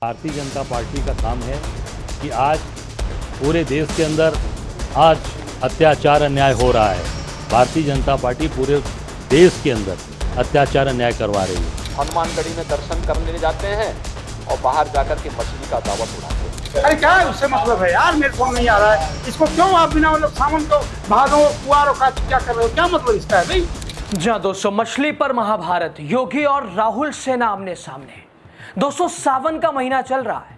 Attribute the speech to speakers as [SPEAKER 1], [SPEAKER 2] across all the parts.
[SPEAKER 1] Bharatiya Janata party का काम है कि आज पूरे देश के अंदर आज अत्याचार अन्याय हो रहा है। भारतीय जनता पार्टी पूरे देश के अंदर अत्याचार अन्याय करवा रही है।
[SPEAKER 2] हनुमानगढ़ी में दर्शन करने जाते हैं और बाहर जाकर के मछली का दावत उड़ाते हैं।
[SPEAKER 3] अरे क्या है उससे मतलब है यार, मेरे समझ नहीं आ रहा है इसको क्यों आप बिना मतलब सावन को भादों कुआरों का क्या कर रहे हो, क्या मतलब इसका है भाई।
[SPEAKER 4] जी दोस्तों, मछली पर महाभारत, योगी और राहुल सेना आमने सामने। दोस्तों, सावन का महीना चल रहा है,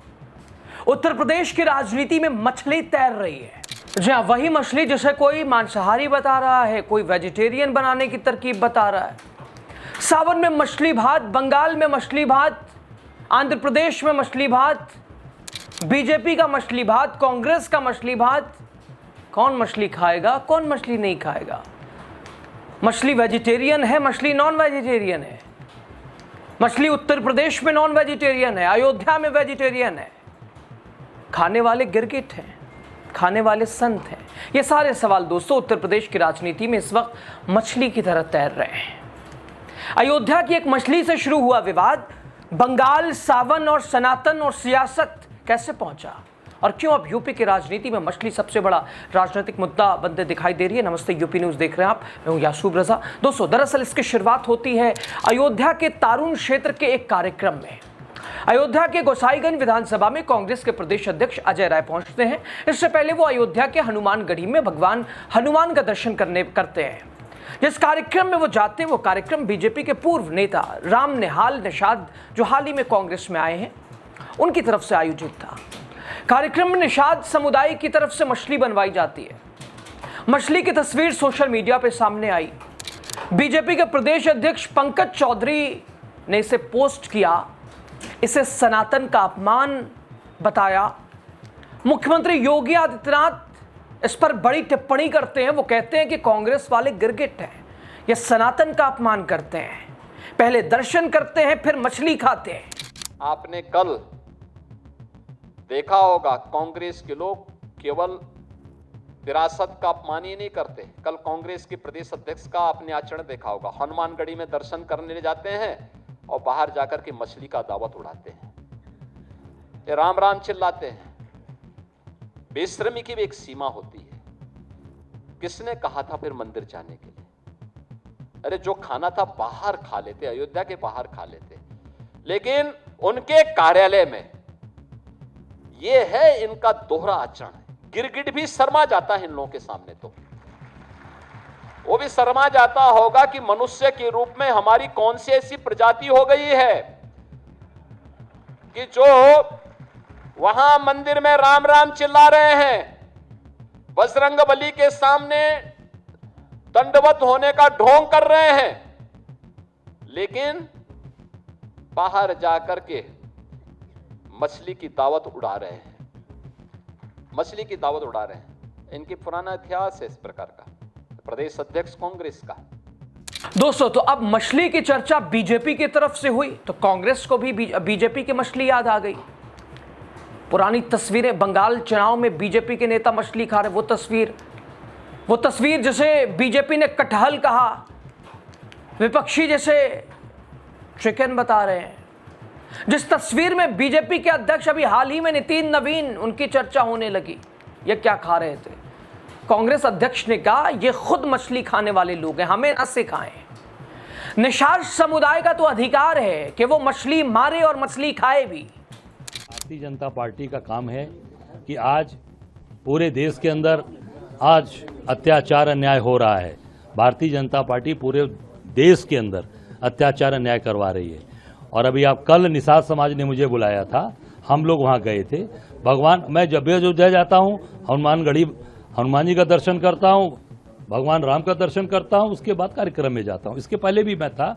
[SPEAKER 4] उत्तर प्रदेश की राजनीति में मछली तैर रही है। जी हाँ, वही मछली जिसे कोई मांसाहारी बता रहा है, कोई वेजिटेरियन बनाने की तरकीब बता रहा है। सावन में मछली भात, बंगाल में मछली भात, आंध्र प्रदेश में मछली भात, बीजेपी का मछली भात, कांग्रेस का मछली भात। कौन मछली खाएगा, कौन मछली नहीं खाएगा? मछली वेजिटेरियन है, मछली नॉन वेजिटेरियन है। मछली उत्तर प्रदेश में नॉन वेजिटेरियन है, अयोध्या में वेजिटेरियन है। खाने वाले गिरगिट हैं, खाने वाले संत हैं। ये सारे सवाल दोस्तों उत्तर प्रदेश की राजनीति में इस वक्त मछली की तरह तैर रहे हैं। अयोध्या की एक मछली से शुरू हुआ विवाद बंगाल, सावन और सनातन और सियासत कैसे पहुंचा, और क्यों अब यूपी की राजनीति में मछली सबसे बड़ा राजनीतिक मुद्दा बनते दिखाई दे रही है। नमस्ते, यूपी न्यूज़ देख रहे हैं आप, मैं हूं यासूब रजा। दोस्तों, दरअसल इसकी शुरुआत होती है अयोध्या के तारून क्षेत्र के एक कार्यक्रम में। अयोध्या के गोसाईगंज विधानसभा में कांग्रेस के प्रदेश अध्यक्ष अजय राय पहुंचते हैं। इससे पहले वो अयोध्या के हनुमानगढ़ी में भगवान हनुमान का दर्शन करते हैं। जिस कार्यक्रम में वो जाते हैं वो कार्यक्रम बीजेपी के पूर्व नेता राम निहाल निषाद, जो हाल ही में कांग्रेस में आए हैं, उनकी तरफ से आयोजित था। कार्यक्रम में निषाद समुदाय की तरफ से मछली बनवाई जाती है। मछली की तस्वीर सोशल मीडिया पे सामने आई। बीजेपी के प्रदेश अध्यक्ष पंकज चौधरी ने इसे पोस्ट किया, इसे सनातन का अपमान बताया। मुख्यमंत्री योगी आदित्यनाथ इस पर बड़ी टिप्पणी करते हैं। वो कहते हैं कि कांग्रेस वाले गिरगिट हैं, ये सनातन का अपमान करते हैं, पहले दर्शन करते हैं फिर मछली खाते हैं।
[SPEAKER 2] आपने कल देखा होगा, कांग्रेस के लोग केवल विरासत का अपमान ही नहीं करते। कल कांग्रेस के प्रदेश अध्यक्ष का आपने आचरण देखा होगा। हनुमानगढ़ी में दर्शन करने जाते हैं और बाहर जाकर के मछली का दावत उड़ाते हैं, ये राम राम चिल्लाते हैं। बेशर्मी की भी एक सीमा होती है। किसने कहा था फिर मंदिर जाने के लिए? अरे जो खाना था बाहर खा लेते, अयोध्या के बाहर खा लेते। लेकिन उनके कार्यालय में ये है इनका दोहरा आचरण। गिरगिट भी शर्मा जाता है इन लोगों के सामने। तो वो भी शर्मा जाता होगा कि मनुष्य के रूप में हमारी कौन सी ऐसी प्रजाति हो गई है कि जो वहां मंदिर में राम राम चिल्ला रहे हैं, बजरंगबली के सामने दंडवत होने का ढोंग कर रहे हैं, लेकिन बाहर जाकर के मछली की दावत उड़ा रहे हैं। मछली की दावत उड़ा रहे हैं। इनकी पुराना इतिहास है इस प्रकार का, प्रदेश अध्यक्ष कांग्रेस का।
[SPEAKER 4] दोस्तों, तो अब मछली की चर्चा बीजेपी की तरफ से हुई तो कांग्रेस को भी बीजेपी की मछली याद आ गई। पुरानी तस्वीरें, बंगाल चुनाव में बीजेपी के नेता मछली खा रहे, वो तस्वीर जिसे बीजेपी ने कटहल कहा, विपक्षी जैसे चिकन बता रहे हैं। जिस तस्वीर में बीजेपी के अध्यक्ष अभी हाल ही में नितिन नवीन, उनकी चर्चा होने लगी, ये क्या खा रहे थे? कांग्रेस अध्यक्ष ने कहा ये खुद मछली खाने वाले लोग हैं, हमें न सिखाएं। निषाद समुदाय का तो अधिकार है कि वो मछली मारे और मछली खाए भी।
[SPEAKER 1] भारतीय जनता पार्टी का काम है कि आज पूरे देश के अंदर आज अत्याचार अन्याय हो रहा है। भारतीय जनता पार्टी पूरे देश के अंदर अत्याचार अन्याय करवा रही है। और अभी आप कल निषाद समाज ने मुझे बुलाया था, हम लोग वहाँ गए थे। भगवान, मैं जब भी अयोध्या जाता हूँ हनुमान जी का दर्शन करता हूँ, भगवान राम का दर्शन करता हूँ, उसके बाद कार्यक्रम में जाता हूँ। इसके पहले भी मैं था,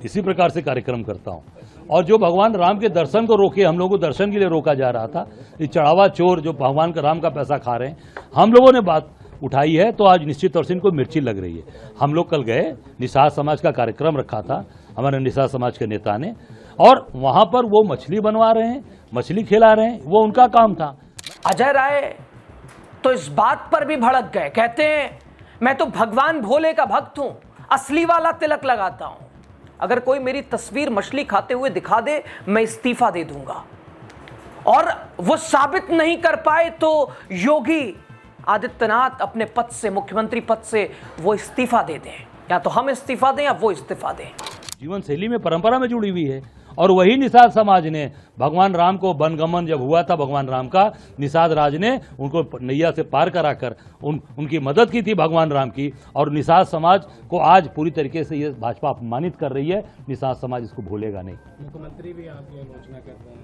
[SPEAKER 1] इसी प्रकार से कार्यक्रम करता हूँ। और जो भगवान राम के दर्शन को रोके, हम लोगों को दर्शन के लिए रोका जा रहा था, ये चढ़ावा चोर जो भगवान का राम का पैसा खा रहे हैं, हम लोगों ने बात उठाई है, तो आज निश्चित तौर से इनको मिर्ची लग रही है। हम लोग कल गए, निषाद समाज का कार्यक्रम रखा था हमारे निषाद समाज के नेता ने, और वहां पर वो मछली बनवा रहे हैं, मछली खिला रहे हैं, वो उनका काम था।
[SPEAKER 4] अजय राय तो इस बात पर भी भड़क गए, कहते हैं मैं तो भगवान भोले का भक्त हूं, असली वाला तिलक लगाता हूं। अगर कोई मेरी तस्वीर मछली खाते हुए दिखा दे, मैं इस्तीफा दे दूंगा। और वो साबित नहीं कर पाए तो योगी आदित्यनाथ अपने पद से, मुख्यमंत्री पद से वो इस्तीफा दे दें, या तो हम इस्तीफा दें या वो इस्तीफा दें।
[SPEAKER 1] जीवन शैली में, परंपरा में जुड़ी हुई है। और वही निषाद समाज ने भगवान राम को वनगमन जब हुआ था भगवान राम का, निषाद राज ने उनको नैया से पार कराकर उनकी मदद की थी भगवान राम की। और निषाद समाज को आज पूरी तरीके से ये भाजपा अपमानित कर रही है। निषाद समाज इसको भूलेगा नहीं।
[SPEAKER 5] मुख्यमंत्री भी आपकी आलोचना कर रहे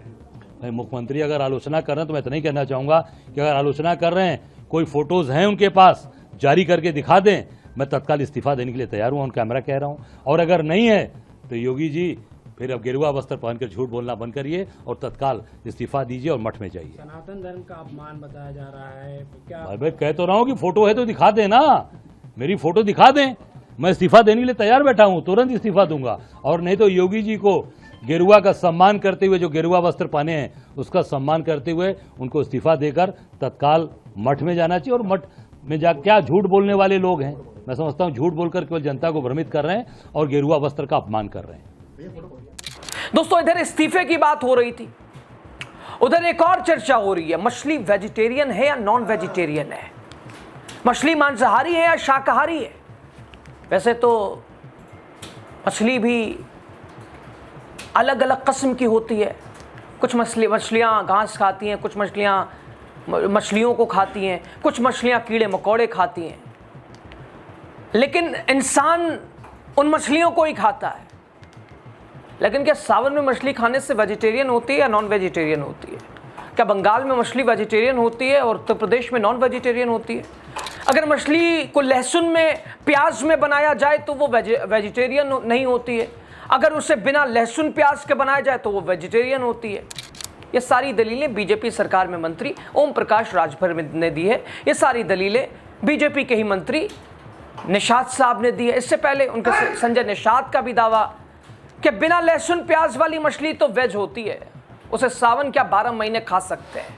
[SPEAKER 5] हैं।
[SPEAKER 1] मुख्यमंत्री अगर आलोचना कर रहे हैं तो मैं इतना ही कहना चाहूँगा कि अगर आलोचना कर रहे हैं, कोई फोटोज हैं उनके पास, जारी करके दिखा दें, मैं तत्काल इस्तीफा देने के लिए तैयार हूँ, ऑन कैमरा कह रहा हूँ। और अगर नहीं है तो योगी जी फिर अब गेरुआ वस्त्र पहनकर झूठ बोलना बंद करिए और तत्काल इस्तीफा दीजिए और मठ में जाइए।
[SPEAKER 5] सनातन धर्म का अपमान बताया जा रहा है, क्या
[SPEAKER 1] भाई कह तो रहा हूँ कि फोटो है तो दिखा दें ना, मेरी फोटो दिखा दें, मैं इस्तीफा देने के लिए तैयार बैठा हूँ, तुरंत इस्तीफा दूंगा। और नहीं तो योगी जी को गेरुआ का सम्मान करते हुए, जो गेरुआ वस्त्र पहने हैं उसका सम्मान करते हुए उनको इस्तीफा देकर तत्काल मठ में जाना चाहिए। और मठ में जा, क्या झूठ बोलने वाले लोग हैं, मैं समझता हूँ झूठ बोलकर केवल जनता को भ्रमित कर रहे हैं और गेरुआ वस्त्र का अपमान कर रहे हैं।
[SPEAKER 4] दोस्तों, इधर इस्तीफे की बात हो रही थी, उधर एक और चर्चा हो रही है, मछली वेजिटेरियन है या नॉन वेजिटेरियन है, मछली मांसाहारी है या शाकाहारी है। वैसे तो मछली भी अलग अलग किस्म की होती है, कुछ मछलियाँ घास खाती हैं, कुछ मछलियों को खाती हैं, कुछ मछलियाँ कीड़े मकोड़े खाती हैं, लेकिन इंसान उन मछलियों को ही खाता है। लेकिन क्या सावन में मछली खाने से वेजिटेरियन होती है या नॉन वेजिटेरियन होती है? क्या बंगाल में मछली वेजिटेरियन होती है और उत्तर प्रदेश में नॉन वेजिटेरियन होती है? अगर मछली को लहसुन में, प्याज में बनाया जाए तो वो वेजिटेरियन नहीं होती है, अगर उसे बिना लहसुन प्याज के बनाया जाए तो वो वेजिटेरियन होती है। ये सारी दलीलें बीजेपी सरकार में मंत्री ओम प्रकाश राजभर ने दी है। ये सारी दलीलें बीजेपी के ही मंत्री निषाद साहब ने दी है। इससे पहले उनके संजय निषाद का भी दावा कि बिना लहसुन प्याज वाली मछली तो वेज होती है, उसे सावन क्या 12 महीने खा सकते हैं।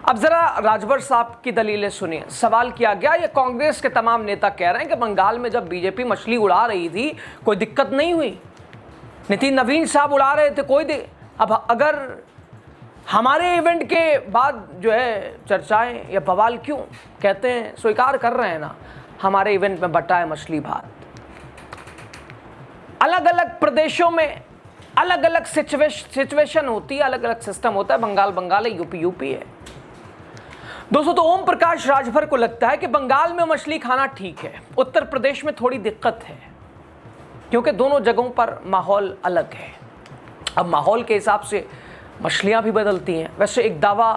[SPEAKER 4] अब जरा राजभर साहब की दलीलें सुनिए। सवाल किया गया, ये कांग्रेस के तमाम नेता कह रहे हैं कि बंगाल में जब बीजेपी मछली उड़ा रही थी कोई दिक्कत नहीं हुई, नितिन नवीन साहब उड़ा रहे थे, अब अगर हमारे इवेंट के बाद जो है चर्चाएं या बवाल क्यों? कहते हैं, स्वीकार कर रहे हैं ना, हमारे इवेंट में बटा है मछली भात। अलग अलग प्रदेशों में अलग अलग सिचुएशन होती है, अलग अलग सिस्टम होता है। बंगाल है, यूपी है। दोस्तों, तो ओम प्रकाश राजभर को लगता है कि बंगाल में मछली खाना ठीक है, उत्तर प्रदेश में थोड़ी दिक्कत है, क्योंकि दोनों जगहों पर माहौल अलग है। अब माहौल के हिसाब से मछलियां भी बदलती हैं। वैसे एक दावा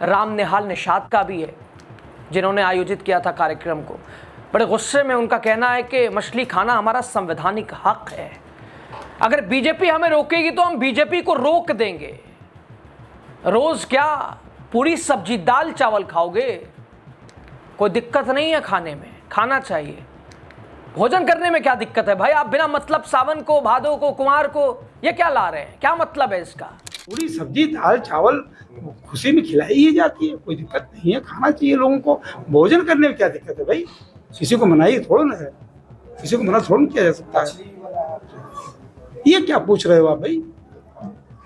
[SPEAKER 4] राम निहाल निषाद का भी है, जिन्होंने आयोजित किया था कार्यक्रम को। बड़े गुस्से में उनका कहना है कि मछली खाना हमारा संवैधानिक हक है, अगर बीजेपी हमें रोकेगी तो हम बीजेपी को रोक देंगे। रोज क्या पूरी सब्जी दाल चावल खाओगे? कोई दिक्कत नहीं है खाने में, खाना चाहिए। भोजन करने में क्या दिक्कत है भाई? आप बिना मतलब सावन को, भादो को, कुमार को ये क्या ला रहे हैं? क्या मतलब है इसका?
[SPEAKER 3] पूरी सब्जी दाल चावल खुशी में खिलाई ही जाती है, कोई दिक्कत नहीं है, खाना चाहिए लोगों को। भोजन करने में क्या दिक्कत है भाई? किसी को मनाही थोड़ा ना है, किसी को मना थोड़ा किया जा सकता है। ये क्या पूछ रहे हो आप भाई?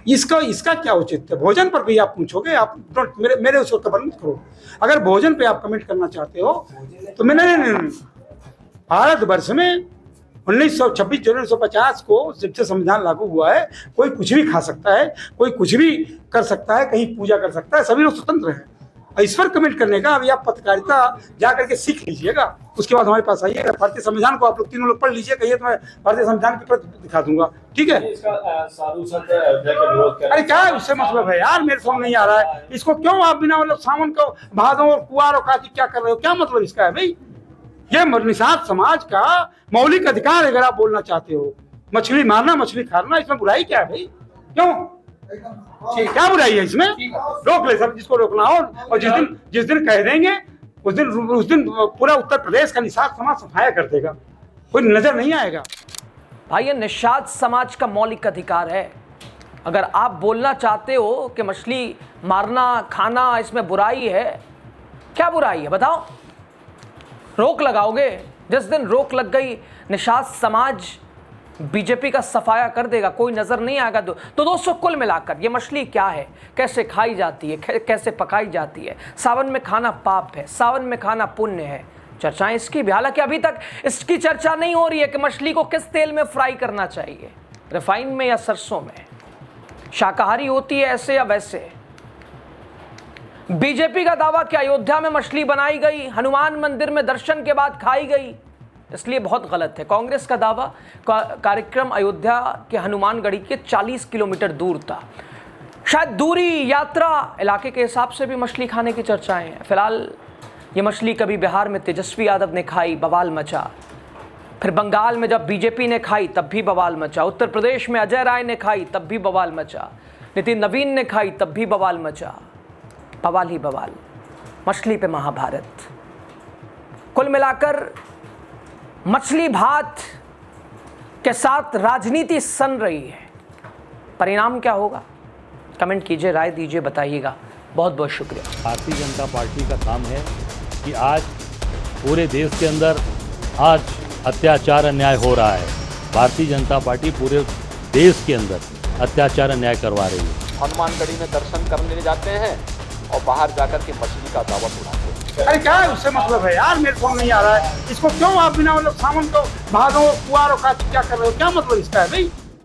[SPEAKER 3] इसका क्या उचित है? भोजन पर भी आप पूछोगे, आप मेरे उसको कमेंट मत करो। अगर भोजन पे आप कमेंट करना चाहते हो तो मैंने भारतवर्ष में 26 जनवरी 1950 को जब से संविधान लागू हुआ है, कोई कुछ भी खा सकता है, कोई कुछ भी कर सकता है, कहीं पूजा कर सकता है, सभी लोग स्वतंत्र हैं। इस पर कमेंट करने का अभी आप पत्रकारिता जा करके सीख लीजिएगा, उसके बाद हमारे पास आइएगा। भारतीय संविधान को आप लोग तीनों लोग पढ़ लीजिए, कहिए तो मैं भारतीय संविधान की प्रति दिखा दूंगा, ठीक है? अरे क्या उससे मतलब है यार, मेरे समझ नहीं आ रहा है। इसको क्यों आप बिना मतलब सावन को, भादों और कुआर और कार्तिक क्या कर रहे हो? क्या मतलब इसका है भाई? ये निषाद समाज का मौलिक अधिकार है। अगर आप बोलना चाहते हो मछली मारना, मछली खाना, इसमें बुराई क्या है भाई? क्यों, क्या बुराई है इसमें? रोक ले सब जिसको रोकना हो, और जिस दिन कह देंगे उस दिन पूरा उत्तर प्रदेश का निषाद समाज सफाया कर देगा, कोई नजर नहीं आएगा।
[SPEAKER 4] भाई, ये निषाद समाज का मौलिक अधिकार है। अगर आप बोलना चाहते हो कि मछली मारना, खाना, इसमें बुराई है, क्या बुराई है बताओ? रोक लगाओगे? जिस दिन रोक लग गई, निषाद समाज बीजेपी का सफाया कर देगा, कोई नजर नहीं आएगा। तो दोस्तों कुल मिलाकर ये मछली क्या है, कैसे खाई जाती है, कैसे पकाई जाती है, सावन में खाना पाप है, सावन में खाना पुण्य है, चर्चाएं इसकी भी। हालांकि अभी तक इसकी चर्चा नहीं हो रही है कि मछली को किस तेल में फ्राई करना चाहिए, रिफाइन में या सरसों में, शाकाहारी होती है ऐसे या वैसे। बीजेपी का दावा कि अयोध्या में मछली बनाई गई, हनुमान मंदिर में दर्शन के बाद खाई गई, इसलिए बहुत गलत है। कांग्रेस का दावा कार्यक्रम अयोध्या के हनुमानगढ़ी के 40 किलोमीटर दूर था। शायद दूरी, यात्रा, इलाके के हिसाब से भी मछली खाने की चर्चाएं हैं। फिलहाल ये मछली कभी बिहार में तेजस्वी यादव ने खाई, बवाल मचा। फिर बंगाल में जब बीजेपी ने खाई तब भी बवाल मचा। उत्तर प्रदेश में अजय राय ने खाई तब भी बवाल मचा। नितिन नवीन ने खाई तब भी बवाल मचा। बवाल ही बवाल, मछली पे महाभारत। कुल मिलाकर मछली भात के साथ राजनीति सन रही है। परिणाम क्या होगा, कमेंट कीजिए, राय दीजिए, बताइएगा। बहुत बहुत शुक्रिया।
[SPEAKER 1] भारतीय जनता पार्टी का काम है कि आज पूरे देश के अंदर आज अत्याचार अन्याय हो रहा है। भारतीय जनता पार्टी पूरे देश के अंदर अत्याचार अन्याय करवा रही है।
[SPEAKER 2] हनुमानगढ़ी में दर्शन करने जाते हैं और बाहर जाकर के मछली का दावा उड़ाते हैं।
[SPEAKER 3] अरे क्या है उससे मतलब है यार, मेरे समझ नहीं आ रहा है इसको क्यों आप बिना मतलब सामान को भादों कुआरों का क्या कर रहे हो, क्या मतलब इसका है भाई।